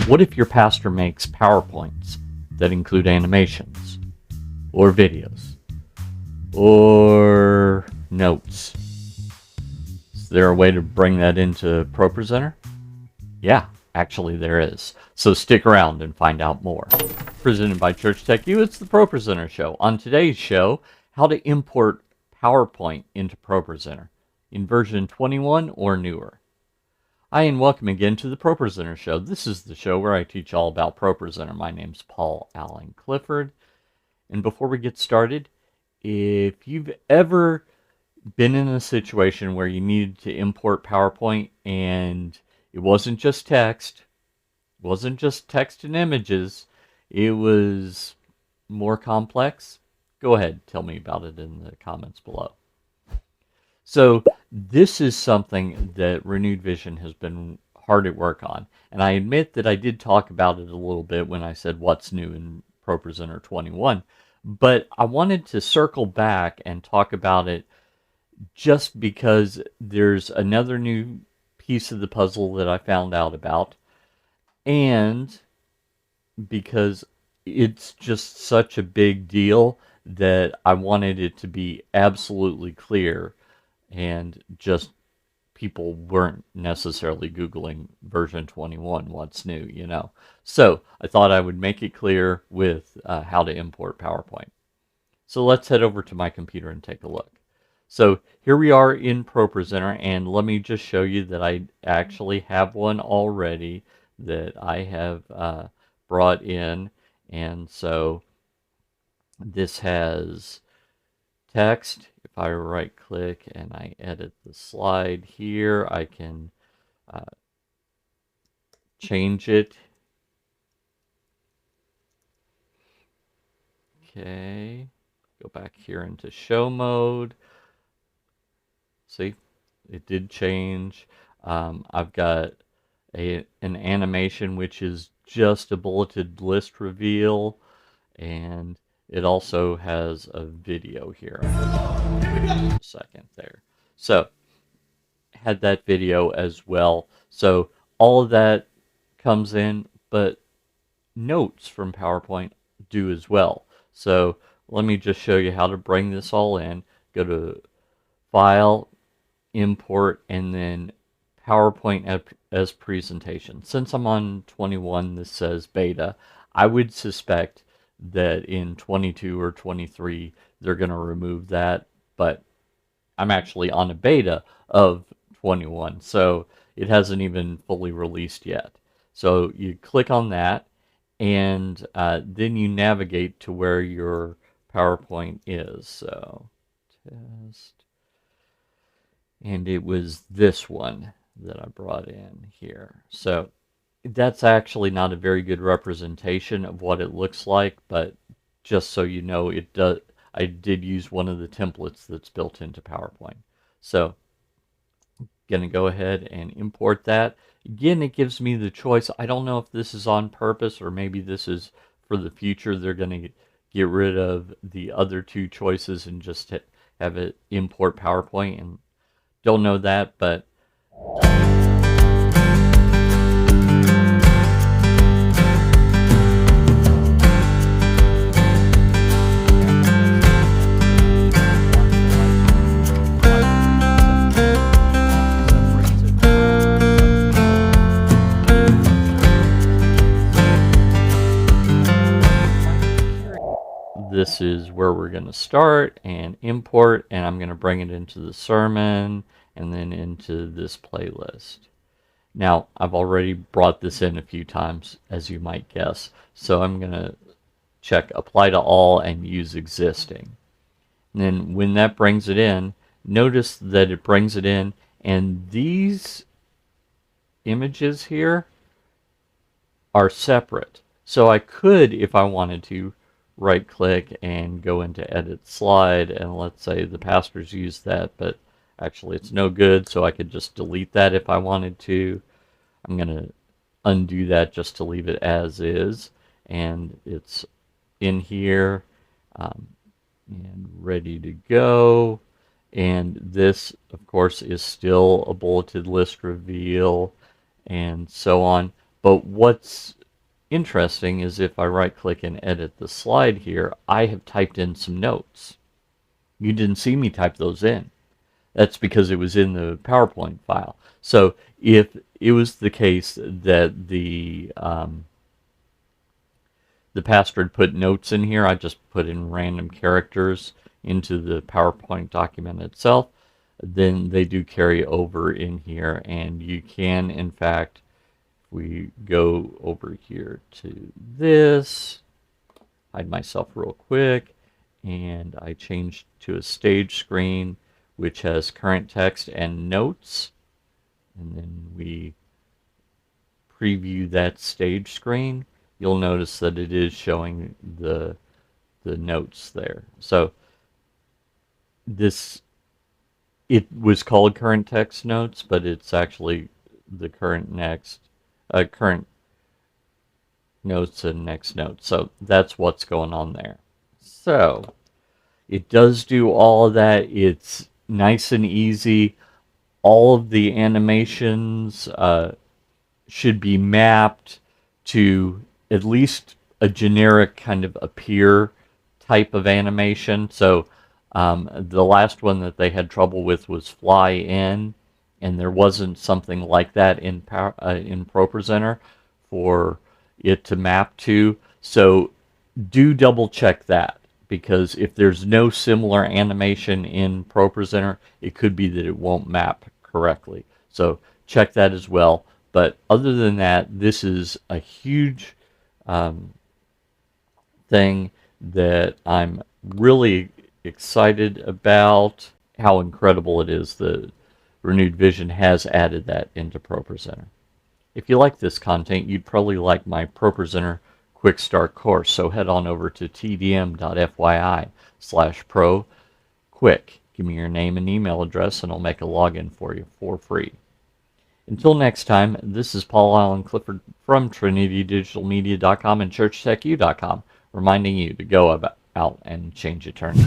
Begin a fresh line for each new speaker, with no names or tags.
What if your pastor makes PowerPoints that include animations, or videos, or notes? Is there a way to bring that into ProPresenter? Yeah, actually there is. So stick around and find out more. Presented by Church Tech U, it's the ProPresenter Show. On today's show, how to import PowerPoint into ProPresenter in version 21 or newer. Hi, and welcome again to the ProPresenter Show. This is the show where I teach all about ProPresenter. My name's Paul Allen Clifford. And before we get started, if you've ever been in a situation where you needed to import PowerPoint and it wasn't just text, and images, it was more complex, go ahead, tell me about it in the comments below. So this is something that Renewed Vision has been hard at work on. And I admit that I did talk about it a little bit when I said what's new in ProPresenter 21. But I wanted to circle back and talk about it just because there's another new piece of the puzzle that I found out about. And because it's just such a big deal that I wanted it to be absolutely clear and just people weren't necessarily Googling version 21, what's new, you know. So I thought I would make it clear with how to import PowerPoint. So let's head over to my computer and take a look. So here we are in ProPresenter, and let me just show you that I actually have one already that I have brought in. And so this has text. If I right click and I edit the slide here, I can change it. Okay, go back here into show mode. See, it did change. I've got an animation which is just a bulleted list reveal, and it also has a video here. A second there. So had that video as well. So all of that comes in, but notes from PowerPoint do as well. So let me just show you how to bring this all in. Go to File, Import, and then PowerPoint as Presentation. Since I'm on 21, this says Beta. I would suspect that in 22 or 23 they're going to remove that, but I'm actually on a beta of 21, so it hasn't even fully released yet. So you click on that, and then you navigate to where your PowerPoint is. So test, and it was this one that I brought in here. So that's actually not a very good representation of what it looks like, but just so you know, it does. I did use one of the templates that's built into PowerPoint. So I'm going to go ahead and import that. Again, it gives me the choice. I don't know if this is on purpose or maybe this is for the future. They're going to get rid of the other two choices and just have it import PowerPoint. And don't know that, but this is where we're going to start and import, and I'm going to bring it into the sermon and then into this playlist. Now, I've already brought this in a few times, as you might guess, so I'm going to check Apply to All and Use Existing. And then when that brings it in, notice that it brings it in, and these images here are separate. So I could, if I wanted to, right click and go into edit slide, and let's say the pastors use that, but actually it's no good, so I could just delete that if I wanted to. I'm going to undo that just to leave it as is, and it's in here and ready to go. And this, of course, is still a bulleted list reveal and so on. But what's interesting is if I right click and edit the slide here, I have typed in some notes. You didn't see me type those in. That's because it was in the PowerPoint file. So if it was the case that the pastor had put notes in here, I just put in random characters into the PowerPoint document itself, then they do carry over in here, and you can, in fact, if we go over here to this, hide myself real quick, and I change to a stage screen which has current text and notes, and then we preview that stage screen, you'll notice that it is showing the notes there. So this, it was called current text notes, but it's actually the current notes and next notes. So that's what's going on there. So it does do all of that. It's nice and easy. All of the animations should be mapped to at least a generic kind of appear type of animation. So the last one that they had trouble with was fly in, and there wasn't something like that in ProPresenter for it to map to. So do double check that, because if there's no similar animation in ProPresenter, it could be that it won't map correctly. So check that as well. But other than that, this is a huge thing that I'm really excited about. How incredible it is that Renewed Vision has added that into ProPresenter. If you like this content, you'd probably like my ProPresenter Quick Start course, so head on over to TDM.fyi/pro quick. Give me your name and email address, and I'll make a login for you for free. Until next time, this is Paul Allen Clifford from TrinityDigitalMedia.com and ChurchTechU.com, reminding you to go out and change eternity.